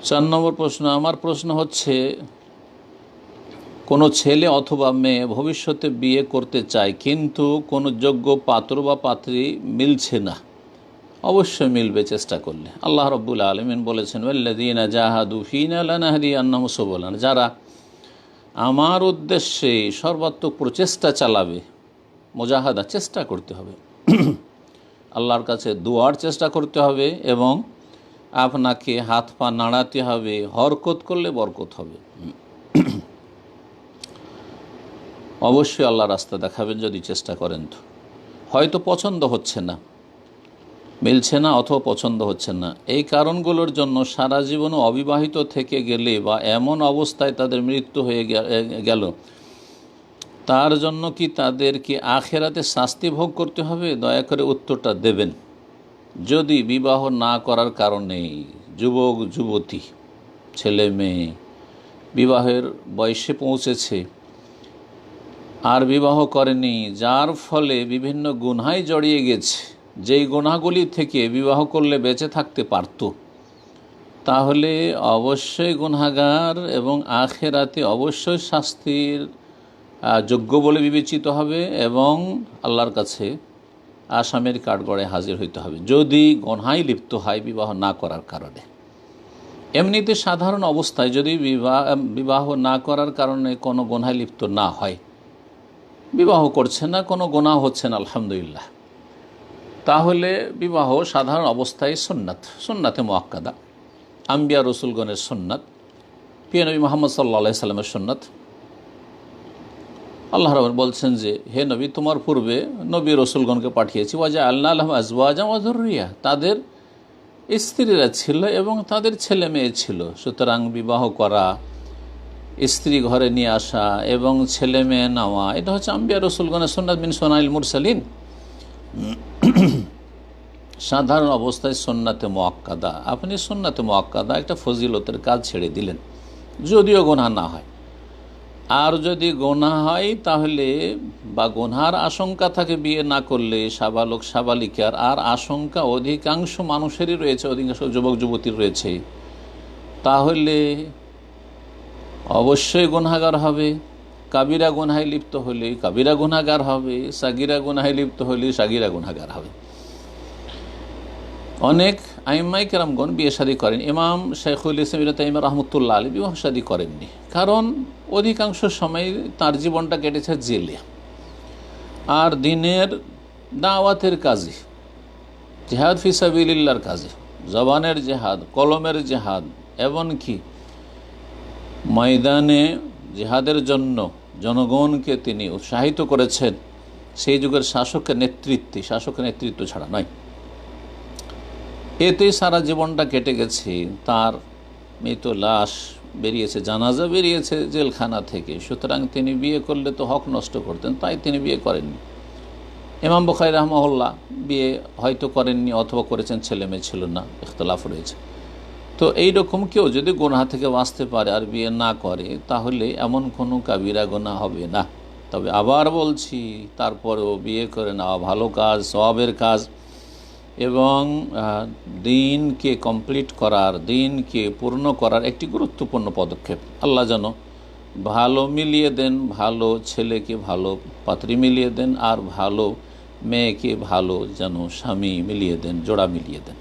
4 নম্বর প্রশ্ন। আমার প্রশ্ন হচ্ছে, কোনো ছেলে অথবা মেয়ে ভবিষ্যতে বিয়ে করতে চায় কিন্তু কোনো যোগ্য পাত্র বা পাত্রী মিলছে না। অবশ্যই মিলবে চেষ্টা করলে। আল্লাহ রাব্বুল আলামিন বলেছেন, ওয়াল্লাযীনা জাহাদু ফীনা লানাহদিয়ান্নাহুম সুবুলানা, যারা আমার উদ্দেশ্যে সর্বাত্মক প্রচেষ্টা চালাবে। মুজাহাদা, চেষ্টা করতে হবে, আল্লাহর কাছে দোয়ার চেষ্টা করতে হবে এবং আপনাকে হাত পা নাড়াতে হবে। হরকত করলে বরকত হবে। অবশ্যই আল্লাহ রাস্তা দেখাবেন যদি চেষ্টা করেন। তো হয়তো পছন্দ হচ্ছে না, মিলছে না অথবা পছন্দ হচ্ছে না, এই কারণগুলোর জন্য সারা জীবনও অবিবাহিত থেকে গেলে বা এমন অবস্থায় তাদের মৃত্যু হয়ে গেল, তার জন্য কি তাদেরকে আখেরাতে শাস্তি ভোগ করতে হবে? দয়া করে উত্তরটা দেবেন। যদি বিবাহ না করার কারণে যুবক যুবতী, ছেলে মেয়ে বিবাহের বয়সে পৌঁছেছে আর বিবাহ করেনি, যার ফলে বিভিন্ন গুনাহে জড়িয়ে গেছে, যেই গুনাহগুলি থেকে বিবাহ করলে বেঁচে থাকতে পারত, তাহলে অবশ্যই গুনাহগার এবং আখেরাতে অবশ্যই শাস্তির যোগ্য বলে বিবেচিত হবে এবং আল্লাহর কাছে আসামের কাঠগড়ায় হাজির হইতে হবে যদি গুনাহে লিপ্ত হয় বিবাহ না করার কারণে। এমনিতে সাধারণ অবস্থায় যদি বিবাহ না করার কারণে কোনো গুনাহে লিপ্ত না হয়, বিবাহ করছে না, কোনো গুনাহ হচ্ছে না, আলহামদুলিল্লাহ, তাহলে বিবাহ সাধারণ অবস্থায় সুন্নাতে মুআক্কাদা, আম্বিয়া রসুলগণের সুন্নাত, প্রিয় নবী মুহাম্মদ সাল্লাল্লাহু আলাইহি সাল্লামের সুন্নাত। আল্লাহ রাব্বুল বলছেন যে, হে নবী, তোমার পূর্বে নবী রসুলগণকে পাঠিয়েছি, ওয়াজআলনা লাহুম আজওয়াজান ওয়া যুররিয়া, তাদের স্ত্রীরা ছিল এবং তাদের ছেলে মেয়ে ছিল। সুতরাং বিবাহ করা, স্ত্রী ঘরে নিয়ে আসা এবং ছেলে মেয়ে নেওয়া, এটা হচ্ছে আম্বিয়া রসুলগণের সুন্নাত মিন সুনানিল মুরসালিন। সাধারণ অবস্থায় সুন্নাতে মুআক্কাদা, আপনি সুন্নাতে মুআক্কাদা একটা ফজিলতের কাজ ছেড়ে দিলেন, যদিও গুনাহ না হয়। আর যদি গুনাহ হয় তাহলে, বা গুনার আশঙ্কা থাকে বিয়ে না করলে, সাবালক সাবালিকার আর আশঙ্কা অধিকাংশ মানুষেরই রয়েছে, অধিকাংশ যুবক যুবতীর রয়েছে, তাহলে অবশ্যই গুনাহগার হবে। কাবিরা গুনাহে লিপ্ত হলে কাবিরা গুনাহগার হবে, সাগিরা গুনাহে লিপ্ত হলে সাগিরা গুনাহগার হবে। অনেক আইম্মায়ে কেরামগণ বিয়ে শাদী করেন। ইমাম শাইখুল ইসলাম ইবনে তাইমিয়া রাহমাতুল্লাহ আলাইহি বিবাহ শাদী করেননি, কারণ অধিকাংশ সময় তার জীবনটা কেটেছে জেলে আর দিনের দাওয়াতের কাজে, জিহাদ ফি সাবিলিল্লাহর কাজে, জবানের জিহাদ, কলমের জিহাদ, এমনকি ময়দানে জিহাদের জন্য জনগণকে তিনি উৎসাহিত করেছেন। সেই যুগের শাসকের নেতৃত্ব ছাড়া নয়। এতেই সারা জীবনটা কেটে গেছে। তার মৃত লাশ বেরিয়েছে, জানাজা বেরিয়েছে জেলখানা থেকে। সুতরাং তিনি বিয়ে করলে তো হক নষ্ট করতেন, তাই তিনি বিয়ে করেননি। ইমাম বুখারী রাহমাহুল্লাহ বিয়ে হয়তো করেননি অথবা করেছেন, ছেলে মেয়ে ছিল না, ইখতিলাফ রয়েছে। তো এইরকম কেউ যদি গুনাহ থেকে বাঁচতে পারে আর বিয়ে না করে, তাহলে এমন কোনো কাবিরা গুনাহ হবে না। তবে আবার বলছি, তারপরেও বিয়ে করে নেওয়া ভালো কাজ, সওয়াবের কাজ এবং দিনকে কমপ্লিট করার, দিনকে পূর্ণ করার একটি গুরুত্বপূর্ণ পদক্ষেপ। আল্লাহ যেন ভালো মিলিয়ে দেন, ভালো ছেলেকে ভালো পাত্রী মিলিয়ে দেন, আর ভালো মেয়েকে ভালো যেন স্বামী মিলিয়ে দেন, জোড়া মিলিয়ে দেন।